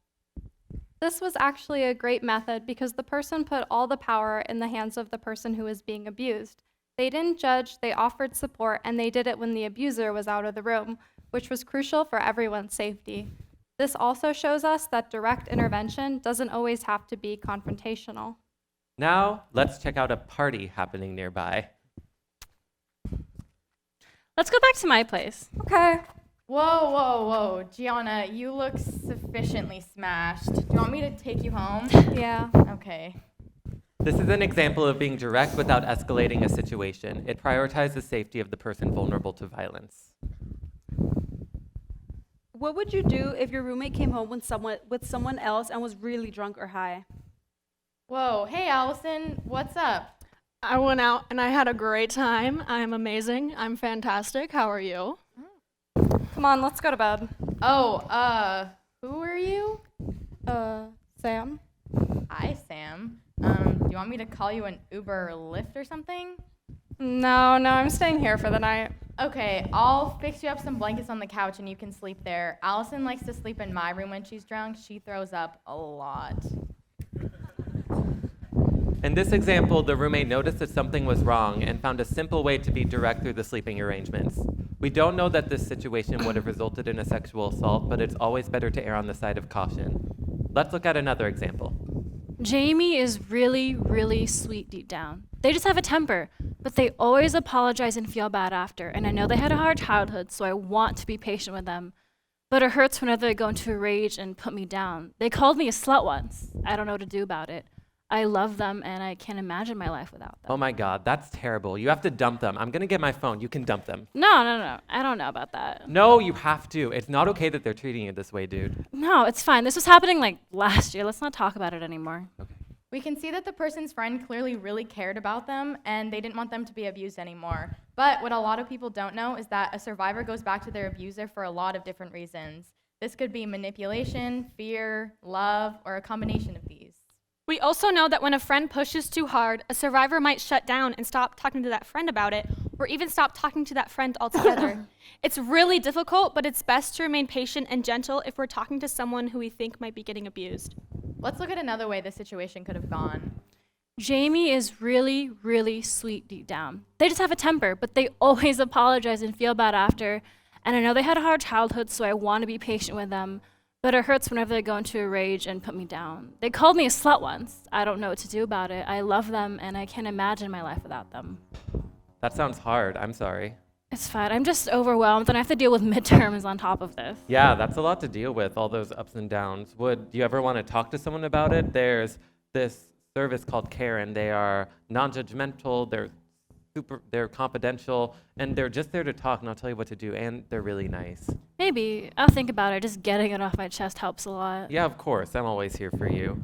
S2: This was actually a great method because the person put all the power in the hands of the person who was being abused. They didn't judge, they offered support, and they did it when the abuser was out of the room, which was crucial for everyone's safety. This also shows us that direct intervention doesn't always have to be confrontational.
S5: Now, let's check out a party happening nearby.
S3: Let's go back to my place.
S6: Okay.
S4: Whoa, whoa, whoa. Gianna, you look sufficiently smashed. Do you want me to take you home?
S2: Yeah.
S4: Okay.
S5: This is an example of being direct without escalating a situation. It prioritizes the safety of the person vulnerable to violence.
S6: What would you do if your roommate came home with someone else and was really drunk or high?
S4: Whoa, hey Allison, what's up?
S7: I went out and I had a great time. I'm amazing. I'm fantastic. How are you?
S2: Come on, let's go to bed.
S4: Oh, who are you?
S2: Sam?
S4: Hi, Sam. Do you want me to call you an Uber or Lyft or something?
S2: No, I'm staying here for the night.
S4: Okay, I'll fix you up some blankets on the couch and you can sleep there. Allison likes to sleep in my room when she's drunk. She throws up a lot.
S5: In this example, the roommate noticed that something was wrong and found a simple way to be direct through the sleeping arrangements. We don't know that this situation would have resulted in a sexual assault, but it's always better to err on the side of caution. Let's look at another example.
S3: Jamie is really, really sweet deep down. They just have a temper, but they always apologize and feel bad after. And I know they had a hard childhood, so I want to be patient with them. But it hurts whenever they go into a rage and put me down. They called me a slut once. I don't know what to do about it. I love them, and I can't imagine my life without them.
S5: Oh my God, that's terrible. You have to dump them. I'm gonna get my phone. You can dump them.
S3: No. I don't know about that.
S5: No, you have to. It's not okay that they're treating you this way, dude.
S3: No, it's fine. This was happening like last year. Let's not talk about it anymore.
S4: We can see that the person's friend clearly really cared about them and they didn't want them to be abused anymore. But what a lot of people don't know is that a survivor goes back to their abuser for a lot of different reasons. This could be manipulation, fear, love, or a combination of these.
S7: We also know that when a friend pushes too hard, a survivor might shut down and stop talking to that friend about it, or even stop talking to that friend altogether. It's really difficult, but it's best to remain patient and gentle if we're talking to someone who we think might be getting abused.
S4: Let's look at another way this situation could have gone.
S3: Jamie is really, really sweet deep down. They just have a temper, but they always apologize and feel bad after. And I know they had a hard childhood, so I want to be patient with them. But it hurts whenever they go into a rage and put me down. They called me a slut once. I don't know what to do about it. I love them, and I can't imagine my life without them.
S5: That sounds hard. I'm sorry.
S3: It's fine. I'm just overwhelmed, and I have to deal with midterms on top of this.
S5: Yeah, that's a lot to deal with, all those ups and downs. Would you ever want to talk to someone about it? There's this service called CARE, and they are non-judgmental, they're confidential, and they're just there to talk and I'll tell you what to do, and they're really nice.
S3: Maybe. I'll think about it. Just getting it off my chest helps a lot.
S5: Yeah, of course. I'm always here for you.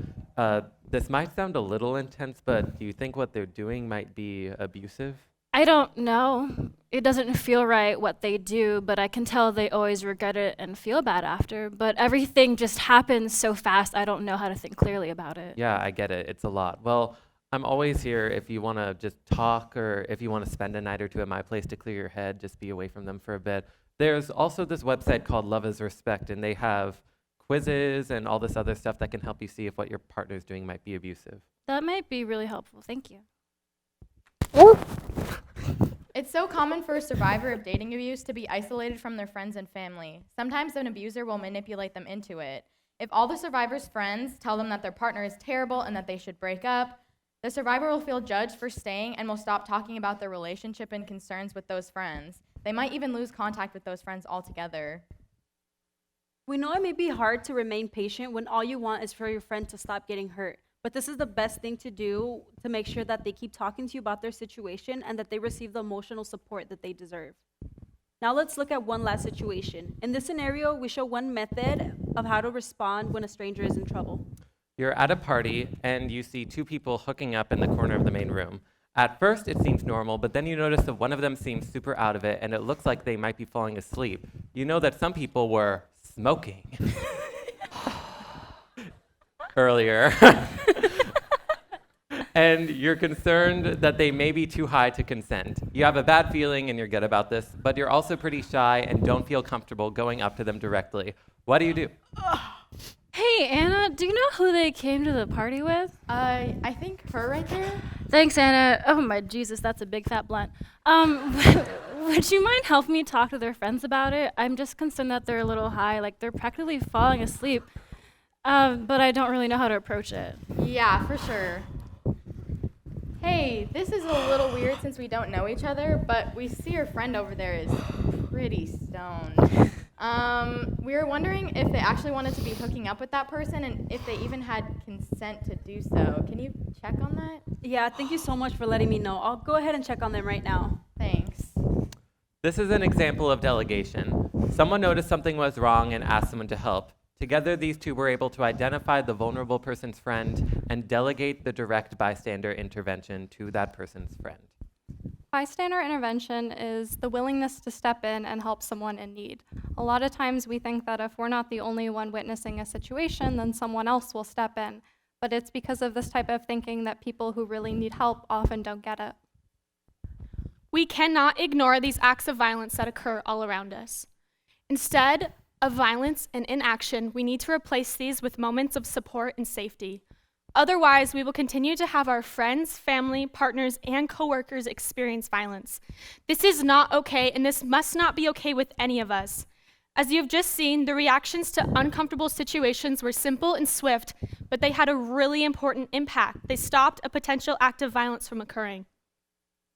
S5: This might sound a little intense, but do you think what they're doing might be abusive?
S3: I don't know. It doesn't feel right what they do, but I can tell they always regret it and feel bad after. But everything just happens so fast, I don't know how to think clearly about it.
S5: Yeah, I get it. It's a lot. Well, I'm always here if you want to just talk or if you want to spend a night or two at my place to clear your head, just be away from them for a bit. There's also this website called Love is Respect, and they have quizzes and all this other stuff that can help you see if what your partner's doing might be abusive.
S3: That might be really helpful. Thank you.
S4: It's so common for a survivor of dating abuse to be isolated from their friends and family. Sometimes an abuser will manipulate them into it. If all the survivor's friends tell them that their partner is terrible and that they should break up, the survivor will feel judged for staying and will stop talking about their relationship and concerns with those friends. They might even lose contact with those friends altogether.
S6: We know it may be hard to remain patient when all you want is for your friend to stop getting hurt. But this is the best thing to do to make sure that they keep talking to you about their situation and that they receive the emotional support that they deserve. Now let's look at one last situation. In this scenario, we show one method of how to respond when a stranger is in trouble.
S5: You're at a party and you see two people hooking up in the corner of the main room. At first, it seems normal, but then you notice that one of them seems super out of it and it looks like they might be falling asleep. You know that some people were smoking earlier. And you're concerned that they may be too high to consent. You have a bad feeling and you're good about this, but you're also pretty shy and don't feel comfortable going up to them directly. What do you do?
S3: Hey, Anna, do you know who they came to the party with?
S4: I think her right there.
S3: Thanks, Anna. Oh my Jesus, that's a big fat blunt. Would you mind helping me talk to their friends about it? I'm just concerned that they're a little high, like they're practically falling asleep, but I don't really know how to approach it.
S4: Yeah, for sure. Hey, this is a little weird since we don't know each other, but we see your friend over there is pretty stoned. We were wondering if they actually wanted to be hooking up with that person and if they even had consent to do so. Can you check on that?
S6: Yeah, thank you so much for letting me know. I'll go ahead and check on them right now.
S4: Thanks.
S5: This is an example of delegation. Someone noticed something was wrong and asked someone to help. Together, these two were able to identify the vulnerable person's friend and delegate the direct bystander intervention to that person's friend.
S2: Bystander intervention is the willingness to step in and help someone in need. A lot of times we think that if we're not the only one witnessing a situation, then someone else will step in. But it's because of this type of thinking that people who really need help often don't get it.
S7: We cannot ignore these acts of violence that occur all around us. Instead of violence and inaction, we need to replace these with moments of support and safety. Otherwise, we will continue to have our friends, family, partners, and coworkers experience violence. This is not okay, and this must not be okay with any of us. As you have just seen, the reactions to uncomfortable situations were simple and swift, but they had a really important impact. They stopped a potential act of violence from occurring.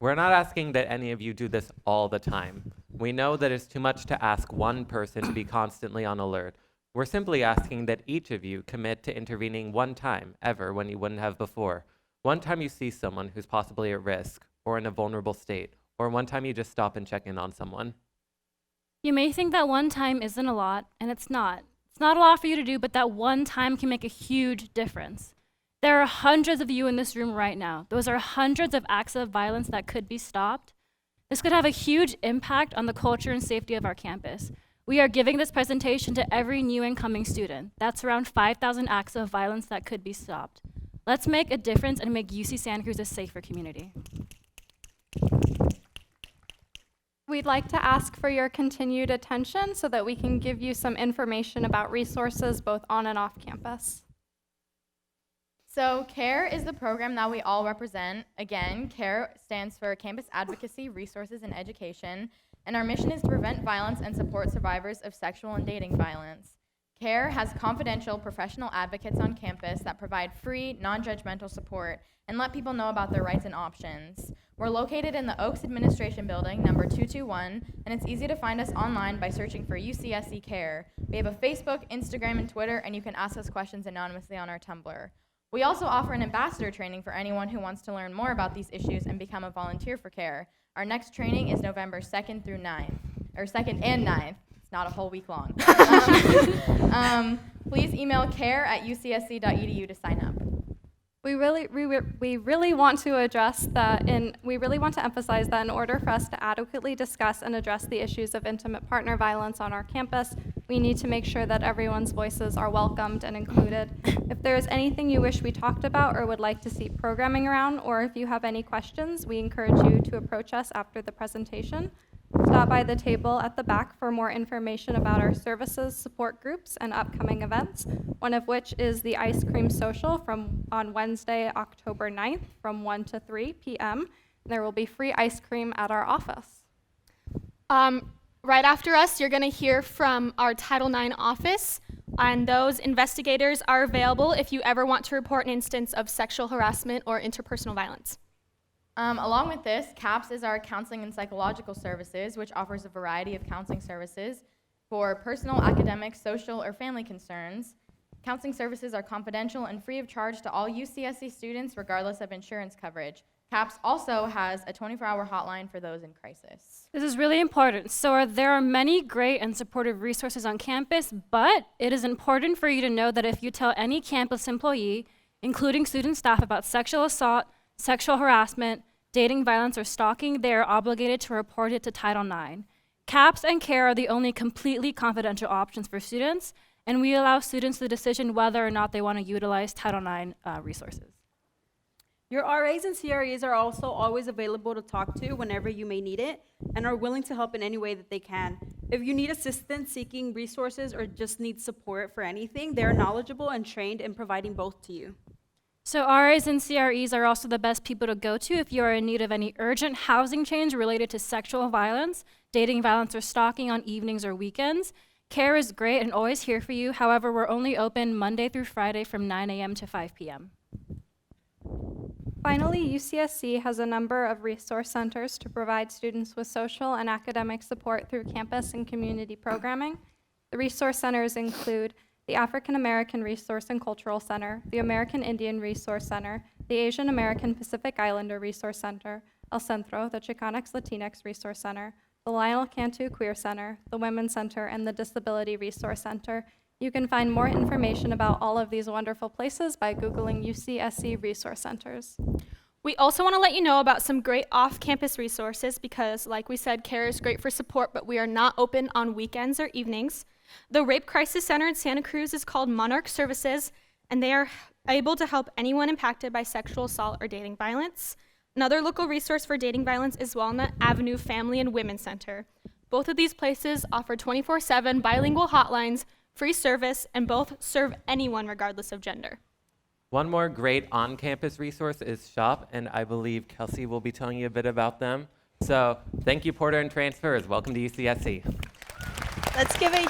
S5: We're not asking that any of you do this all the time. We know that it's too much to ask one person to be constantly on alert. We're simply asking that each of you commit to intervening one time ever when you wouldn't have before. One time you see someone who's possibly at risk or in a vulnerable state, or one time you just stop and check in on someone.
S3: You may think that one time isn't a lot, and it's not. It's not a lot for you to do, but that one time can make a huge difference. There are hundreds of you in this room right now. Those are hundreds of acts of violence that could be stopped. This could have a huge impact on the culture and safety of our campus. We are giving this presentation to every new incoming student. That's around 5,000 acts of violence that could be stopped. Let's make a difference and make UC Santa Cruz a safer community.
S2: We'd like to ask for your continued attention so that we can give you some information about resources both on and off campus.
S4: So CARE is the program that we all represent. Again, CARE stands for Campus Advocacy, Resources, and Education, and our mission is to prevent violence and support survivors of sexual and dating violence. CARE has confidential professional advocates on campus that provide free, non-judgmental support and let people know about their rights and options. We're located in the Oaks Administration Building, number 221, and it's easy to find us online by searching for UCSC CARE. We have a Facebook, Instagram, and Twitter, and you can ask us questions anonymously on our Tumblr. We also offer an ambassador training for anyone who wants to learn more about these issues and become a volunteer for CARE. Our next training is November 2nd through 9th, or 2nd and 9th. It's not a whole week long. Please email care@ucsc.edu to sign up.
S2: We really want to address that, and we really want to emphasize that in order for us to adequately discuss and address the issues of intimate partner violence on our campus, we need to make sure that everyone's voices are welcomed and included. If there is anything you wish we talked about or would like to see programming around, or if you have any questions, we encourage you to approach us after the presentation. Stop by the table at the back for more information about our services, support groups, and upcoming events, one of which is the Ice Cream Social on Wednesday, October 9th from 1 to 3 p.m. There will be free ice cream at our office.
S7: Right after us, you're going to hear from our Title IX office, and those investigators are available if you ever want to report an instance of sexual harassment or interpersonal violence.
S4: Along with this, CAPS is our counseling and psychological services, which offers a variety of counseling services for personal, academic, social, or family concerns. Counseling services are confidential and free of charge to all UCSC students, regardless of insurance coverage. CAPS also has a 24-hour hotline for those in crisis.
S3: This is really important. So there are many great and supportive resources on campus, but it is important for you to know that if you tell any campus employee, including student staff, about sexual assault, sexual harassment, dating violence, or stalking, they are obligated to report it to Title IX. CAPS and CARE are the only completely confidential options for students, and we allow students the decision whether or not they want to utilize Title IX resources.
S6: Your RAs and CREs are also always available to talk to whenever you may need it and are willing to help in any way that they can. If you need assistance seeking resources or just need support for anything, they're knowledgeable and trained in providing both to you.
S3: So RAs and CREs are also the best people to go to if you are in need of any urgent housing change related to sexual violence, dating violence, or stalking on evenings or weekends. CARE is great and always here for you. However, we're only open Monday through Friday from 9 a.m. to 5 p.m.
S2: Finally, UCSC has a number of resource centers to provide students with social and academic support through campus and community programming. The resource centers include the African American Resource and Cultural Center, the American Indian Resource Center, the Asian American Pacific Islander Resource Center, El Centro, the Chicanx Latinx Resource Center, the Lionel Cantu Queer Center, the Women's Center, and the Disability Resource Center. You can find more information about all of these wonderful places by Googling UCSC Resource Centers.
S7: We also want to let you know about some great off-campus resources because, like we said, CARE is great for support, but we are not open on weekends or evenings. The Rape Crisis Center in Santa Cruz is called Monarch Services, and they are able to help anyone impacted by sexual assault or dating violence. Another local resource for dating violence is Walnut Avenue Family and Women's Center. Both of these places offer 24/7 bilingual hotlines, free service, and both serve anyone regardless of gender.
S5: One more great on-campus resource is SHOP, and I believe Kelsey will be telling you a bit about them. So thank you, Porter and Transfers. Welcome to UCSC.
S1: Let's give a